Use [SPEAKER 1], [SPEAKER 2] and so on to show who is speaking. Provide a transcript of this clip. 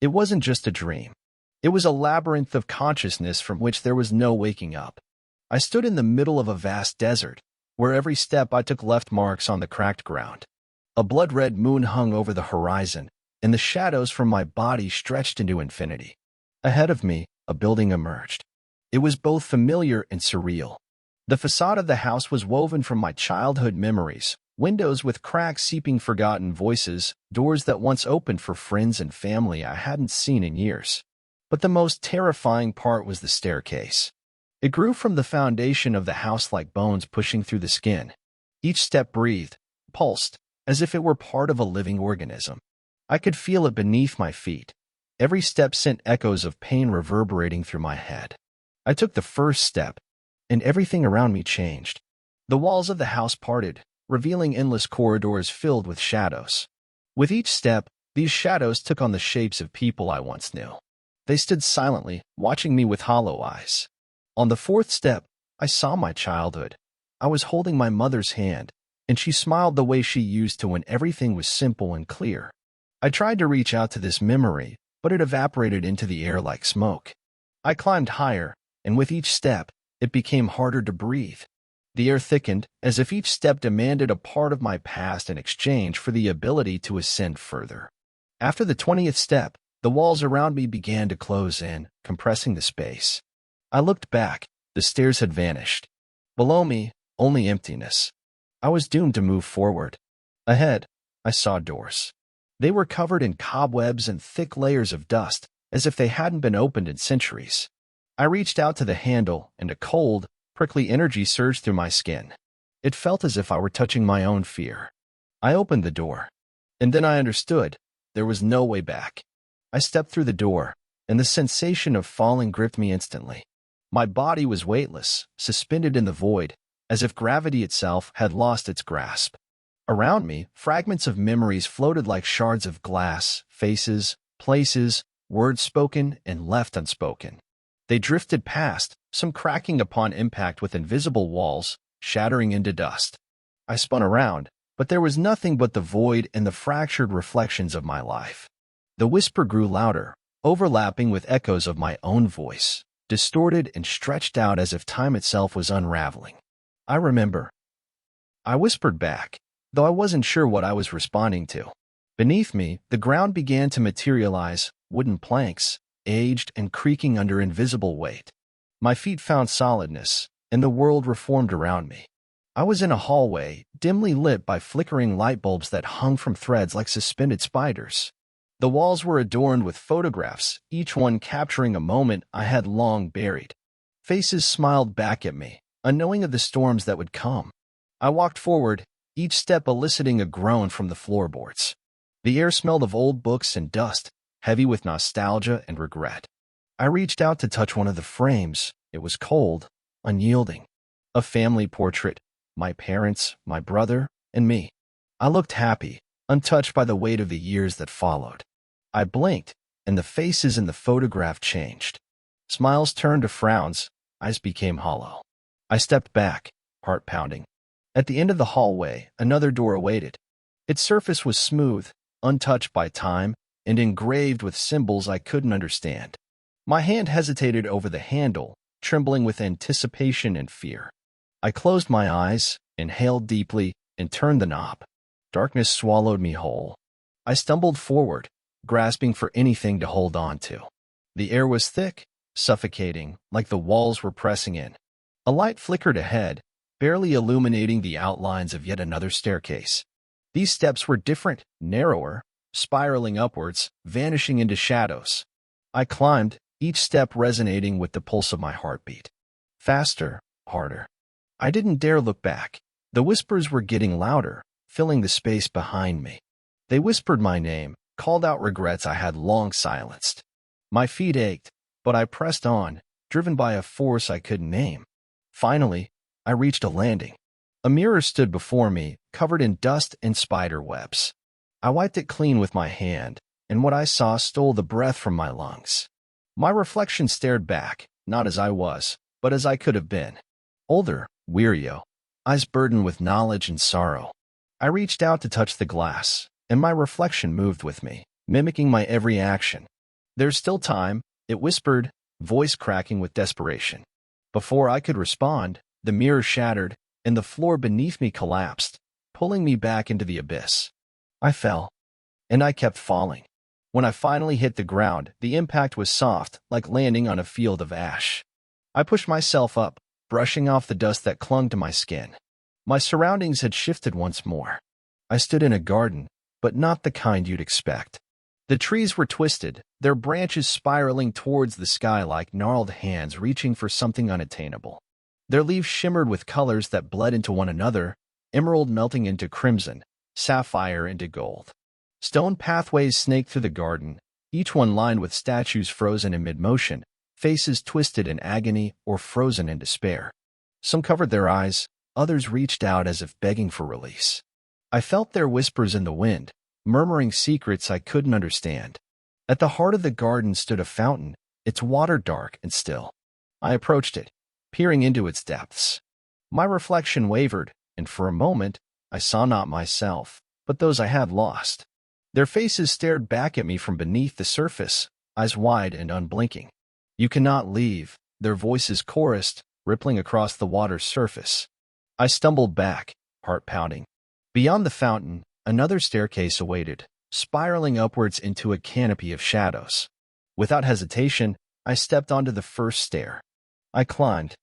[SPEAKER 1] It wasn't just a dream. It was a labyrinth of consciousness from which there was no waking up. I stood in the middle of a vast desert, where every step I took left marks on the cracked ground. A blood-red moon hung over the horizon, and the shadows from my body stretched into infinity. Ahead of me, a building emerged. It was both familiar and surreal. The facade of the house was woven from my childhood memories, windows with cracks seeping forgotten voices, doors that once opened for friends and family I hadn't seen in years. But the most terrifying part was the staircase. It grew from the foundation of the house like bones pushing through the skin. Each step breathed, pulsed, as if it were part of a living organism. I could feel it beneath my feet. Every step sent echoes of pain reverberating through my head. I took the first step, and everything around me changed. The walls of the house parted, revealing endless corridors filled with shadows. With each step, these shadows took on the shapes of people I once knew. They stood silently, watching me with hollow eyes. On the fourth step, I saw my childhood. I was holding my mother's hand, and she smiled the way she used to when everything was simple and clear. I tried to reach out to this memory, but it evaporated into the air like smoke. I climbed higher, and with each step, it became harder to breathe. The air thickened, as if each step demanded a part of my past in exchange for the ability to ascend further. After the 20th step, the walls around me began to close in, compressing the space. I looked back. The stairs had vanished. Below me, only emptiness. I was doomed to move forward. Ahead, I saw doors. They were covered in cobwebs and thick layers of dust, as if they hadn't been opened in centuries. I reached out to the handle, and a cold, prickly energy surged through my skin. It felt as if I were touching my own fear. I opened the door. And then I understood. There was no way back. I stepped through the door, and the sensation of falling gripped me instantly. My body was weightless, suspended in the void, as if gravity itself had lost its grasp. Around me, fragments of memories floated like shards of glass, faces, places, words spoken and left unspoken. They drifted past, some cracking upon impact with invisible walls, shattering into dust. I spun around, but there was nothing but the void and the fractured reflections of my life. The whisper grew louder, overlapping with echoes of my own voice, distorted and stretched out as if time itself was unraveling. I remember. I whispered back, though I wasn't sure what I was responding to. Beneath me, the ground began to materialize, wooden planks, aged and creaking under invisible weight. My feet found solidness, and the world reformed around me. I was in a hallway, dimly lit by flickering light bulbs that hung from threads like suspended spiders. The walls were adorned with photographs, each one capturing a moment I had long buried. Faces smiled back at me, unknowing of the storms that would come. I walked forward, each step eliciting a groan from the floorboards. The air smelled of old books and dust, heavy with nostalgia and regret. I reached out to touch one of the frames. It was cold, unyielding. A family portrait, my parents, my brother, and me. I looked happy, untouched by the weight of the years that followed. I blinked, and the faces in the photograph changed. Smiles turned to frowns, eyes became hollow. I stepped back, heart pounding. At the end of the hallway, another door awaited. Its surface was smooth, untouched by time, and engraved with symbols I couldn't understand. My hand hesitated over the handle, trembling with anticipation and fear. I closed my eyes, inhaled deeply, and turned the knob. Darkness swallowed me whole. I stumbled forward, grasping for anything to hold on to. The air was thick, suffocating, like the walls were pressing in. A light flickered ahead, barely illuminating the outlines of yet another staircase. These steps were different, narrower, spiraling upwards, vanishing into shadows. I climbed, each step resonating with the pulse of my heartbeat. Faster, harder. I didn't dare look back. The whispers were getting louder, filling the space behind me. They whispered my name, called out regrets I had long silenced. My feet ached, but I pressed on, driven by a force I couldn't name. Finally, I reached a landing. A mirror stood before me, covered in dust and spider webs. I wiped it clean with my hand, and what I saw stole the breath from my lungs. My reflection stared back, not as I was, but as I could have been. Older, wearier, eyes burdened with knowledge and sorrow. I reached out to touch the glass, and my reflection moved with me, mimicking my every action. "There's still time," it whispered, voice cracking with desperation. Before I could respond, the mirror shattered, and the floor beneath me collapsed, pulling me back into the abyss. I fell, and I kept falling. When I finally hit the ground, the impact was soft, like landing on a field of ash. I pushed myself up, brushing off the dust that clung to my skin. My surroundings had shifted once more. I stood in a garden, but not the kind you'd expect. The trees were twisted, their branches spiraling towards the sky like gnarled hands reaching for something unattainable. Their leaves shimmered with colors that bled into one another, emerald melting into crimson, sapphire into gold. Stone pathways snaked through the garden, each one lined with statues frozen in mid-motion, faces twisted in agony or frozen in despair. Some covered their eyes, others reached out as if begging for release. I felt their whispers in the wind, murmuring secrets I couldn't understand. At the heart of the garden stood a fountain, its water dark and still. I approached it, peering into its depths. My reflection wavered, and for a moment, I saw not myself, but those I had lost. Their faces stared back at me from beneath the surface, eyes wide and unblinking. "You cannot leave," their voices chorused, rippling across the water's surface. I stumbled back, heart pounding. Beyond the fountain, another staircase awaited, spiraling upwards into a canopy of shadows. Without hesitation, I stepped onto the first stair. I climbed,